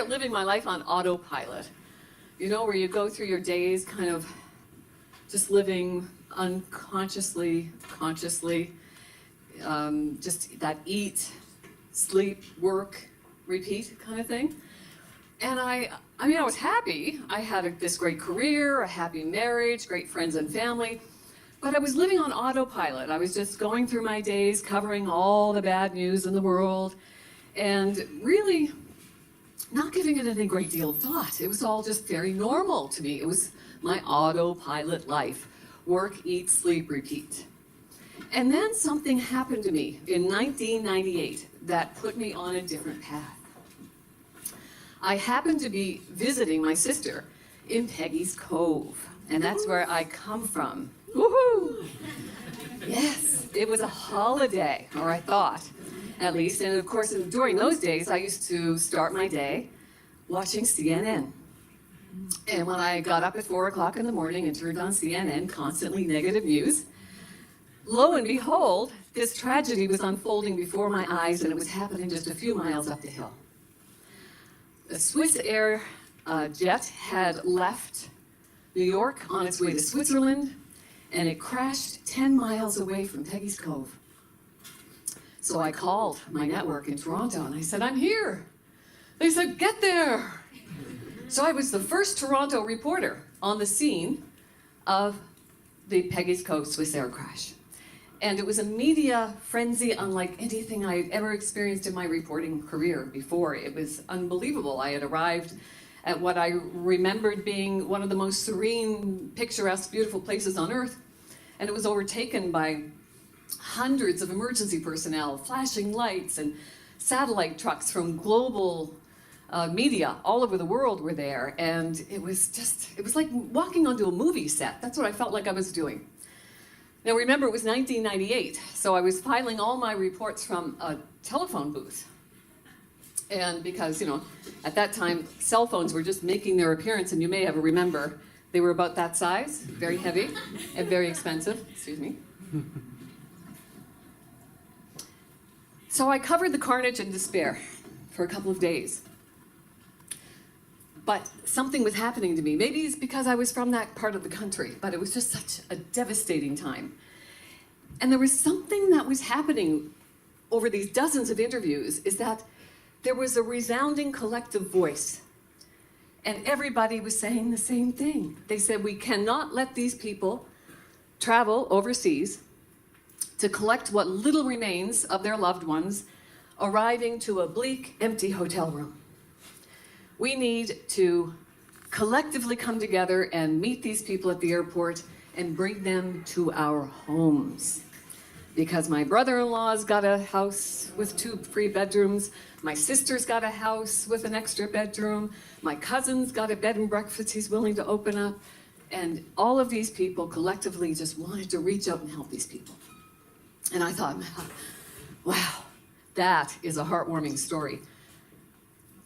started living my life on autopilot. You know, where you go through your days kind of just living unconsciously, consciously, just that eat, sleep, work, repeat kind of thing. And I was happy. I had this great career, a happy marriage, great friends and family, but I was living on autopilot. I was just going through my days, covering all the bad news in the world, and really not giving it any great deal of thought. It was all just very normal to me. It was my autopilot life. Work, eat, sleep, repeat. And then something happened to me in 1998 that put me on a different path. I happened to be visiting my sister in Peggy's Cove, and that's where I come from. Woohoo! Yes, it was a holiday, or I thought, at least. And of course, during those days, I used to start my day watching CNN. And when I got up at 4 o'clock in the morning and turned on CNN, constantly negative news, lo and behold, this tragedy was unfolding before my eyes, and it was happening just a few miles up the hill. The Swiss Air jet had left New York on its way to Switzerland, and it crashed 10 miles away from Peggy's Cove. So I called my network in Toronto, and I said, I'm here. They said, get there. So I was the first Toronto reporter on the scene of the Peggy's Cove Swiss Air crash. And it was a media frenzy unlike anything I had ever experienced in my reporting career before. It was unbelievable. I had arrived at what I remembered being one of the most serene, picturesque, beautiful places on earth, and it was overtaken by hundreds of emergency personnel, flashing lights, and satellite trucks from global media all over the world were there, and it was like walking onto a movie set. That's what I felt like I was doing. Now remember, it was 1998, so I was filing all my reports from a telephone booth. And because, you know, at that time, cell phones were just making their appearance, and you may ever remember, they were about that size, very heavy, and very expensive. Excuse me. So I covered the carnage and despair for a couple of days. But something was happening to me. Maybe it's because I was from that part of the country, but it was just such a devastating time. And there was something that was happening over these dozens of interviews, is that there was a resounding collective voice. And everybody was saying the same thing. They said, we cannot let these people travel overseas to collect what little remains of their loved ones, arriving to a bleak, empty hotel room. We need to collectively come together and meet these people at the airport and bring them to our homes. Because my brother-in-law's got a house with 2 free bedrooms, my sister's got a house with an extra bedroom, my cousin's got a bed and breakfast he's willing to open up, and all of these people collectively just wanted to reach out and help these people. And I thought, wow, that is a heartwarming story.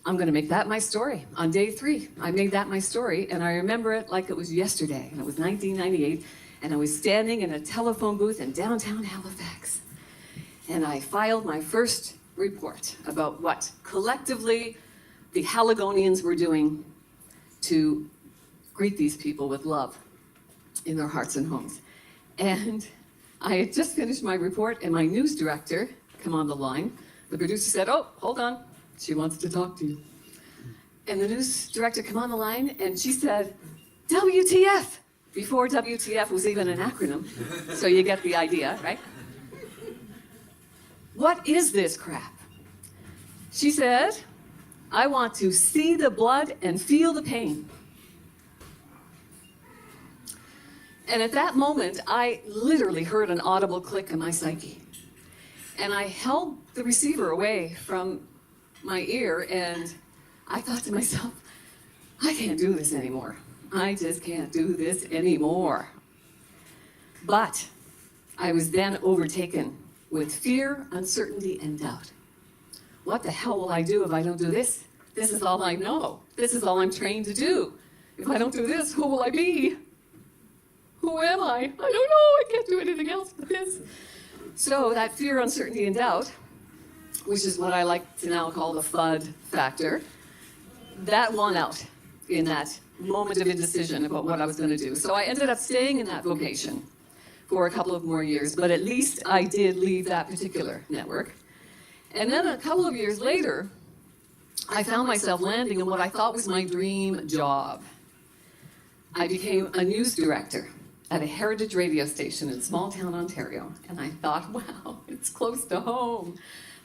I'm going to make that my story. On day 3, I made that my story, and I remember it like it was yesterday, and it was 1998, and I was standing in a telephone booth in downtown Halifax, and I filed my first report about what collectively the Haligonians were doing to greet these people with love in their hearts and homes. And I had just finished my report, and my news director came on the line. The producer said, oh, hold on. She wants to talk to you. And the news director came on the line, and she said, WTF, before WTF was even an acronym. So you get the idea, right? What is this crap? She said, I want to see the blood and feel the pain. And at that moment, I literally heard an audible click in my psyche. And I held the receiver away from my ear, and I thought to myself, I can't do this anymore. I just can't do this anymore. But I was then overtaken with fear, uncertainty, and doubt. What the hell will I do if I don't do this? This is all I know. This is all I'm trained to do. If I don't do this, who will I be? Who am I? I don't know. I can't do anything else but this. So that fear, uncertainty, and doubt, which is what I like to now call the FUD factor, that won out in that moment of indecision about what I was going to do. So I ended up staying in that vocation for a couple of more years, but at least I did leave that particular network. And then a couple of years later, I found myself landing in what I thought was my dream job. I became a news director at a heritage radio station in small town Ontario, and I thought, wow, it's close to home.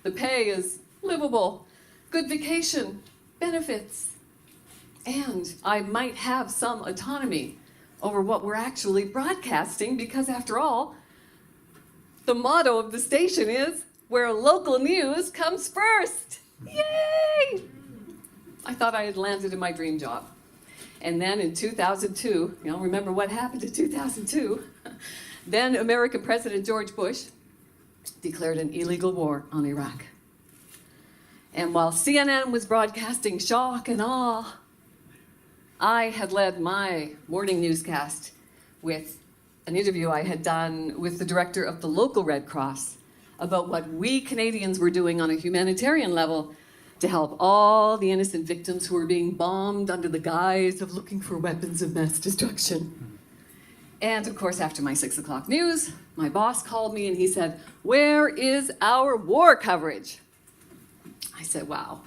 The pay is livable, good vacation, benefits, and I might have some autonomy over what we're actually broadcasting, because after all, the motto of the station is, where local news comes first. Yay! I thought I had landed in my dream job. And then in 2002, you know, remember what happened in 2002? Then American President George Bush declared an illegal war on Iraq. And while CNN was broadcasting shock and awe, I had led my morning newscast with an interview I had done with the director of the local Red Cross about what we Canadians were doing on a humanitarian level to help all the innocent victims who were being bombed under the guise of looking for weapons of mass destruction. And of course, after my 6 o'clock news, my boss called me and he said, "Where is our war coverage?" I said, wow,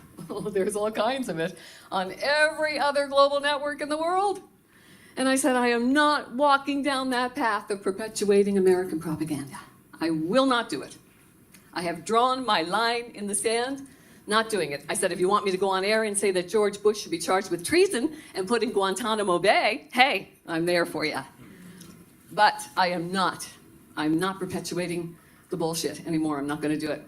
there's all kinds of it on every other global network in the world. And I said, I am not walking down that path of perpetuating American propaganda. I will not do it. I have drawn my line in the sand, not doing it. I said, if you want me to go on air and say that George Bush should be charged with treason and put in Guantanamo Bay, hey, I'm there for you. But I'm not perpetuating the bullshit anymore. I'm not going to do it.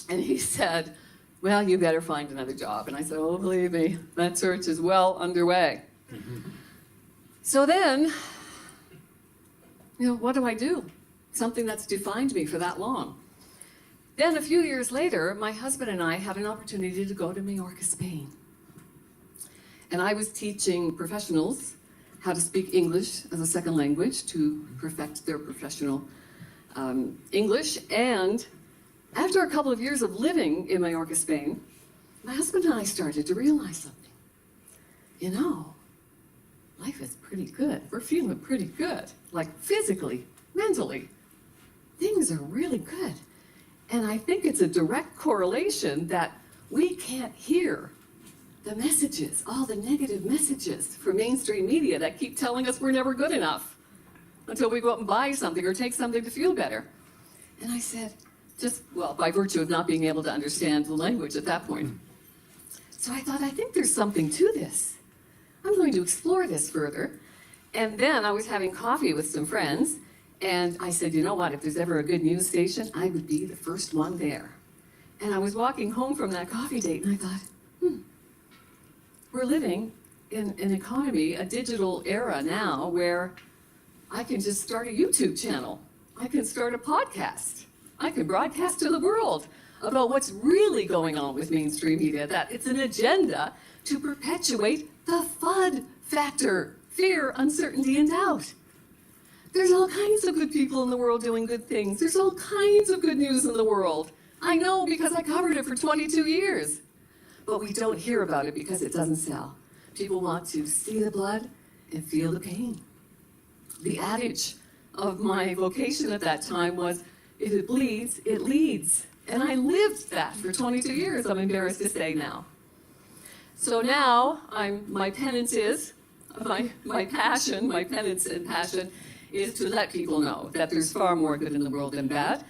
And he said, well, you better find another job. And I said, oh, believe me, that search is well underway. So then, you know, what do I do? Something that's defined me for that long. Then a few years later, my husband and I had an opportunity to go to Majorca, Spain. And I was teaching professionals how to speak English as a second language to perfect their professional English. And after a couple of years of living in Majorca, Spain, my husband and I started to realize something. You know, life is pretty good. We're feeling pretty good, like physically, mentally. Things are really good. And I think it's a direct correlation that we can't hear the messages, all the negative messages from mainstream media that keep telling us we're never good enough until we go out and buy something or take something to feel better. And I said, well, by virtue of not being able to understand the language at that point. So I thought, I think there's something to this. I'm going to explore this further. And then I was having coffee with some friends, and I said, you know what, if there's ever a good news station, I would be the first one there. And I was walking home from that coffee date, and I thought, we're living in an economy, a digital era now, where I can just start a YouTube channel. I can start a podcast. I can broadcast to the world about what's really going on with mainstream media, that it's an agenda to perpetuate the FUD factor, fear, uncertainty, and doubt. There's all kinds of good people in the world doing good things. There's all kinds of good news in the world. I know because I covered it for 22 years. But we don't hear about it because it doesn't sell. People want to see the blood and feel the pain. The adage of my vocation at that time was, if it bleeds, it leads. And I lived that for 22 years, I'm embarrassed to say now. So now, my penance is, my passion, my penance and passion is to let people know that there's far more good in the world than bad.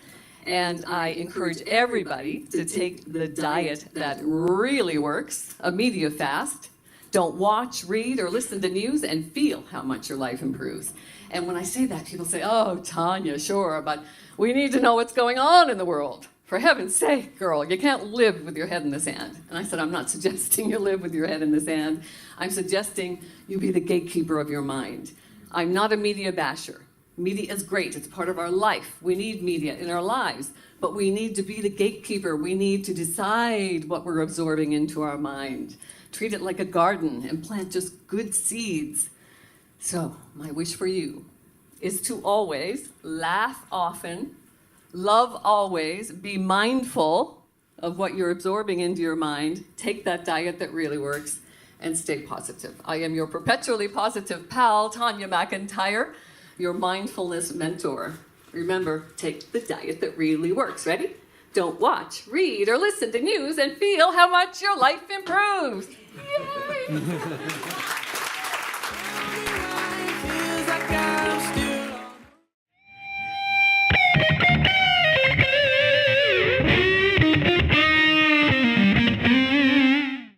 And I encourage everybody to take the diet that really works, a media fast. Don't watch, read, or listen to news and feel how much your life improves. And when I say that, people say, oh, Tanya, sure, but we need to know what's going on in the world. For heaven's sake, girl, you can't live with your head in the sand. And I said, I'm not suggesting you live with your head in the sand. I'm suggesting you be the gatekeeper of your mind. I'm not a media basher. Media is great. It's part of our life. We need media in our lives. But we need to be the gatekeeper. We need to decide what we're absorbing into our mind. Treat it like a garden and plant just good seeds. So, my wish for you is to always laugh often, love always, be mindful of what you're absorbing into your mind, take that diet that really works, and stay positive. I am your perpetually positive pal, Tanya MacIntyre, your mindfulness mentor. Remember, take the diet that really works. Ready? Don't watch, read, or listen to news and feel how much your life improves. Yay!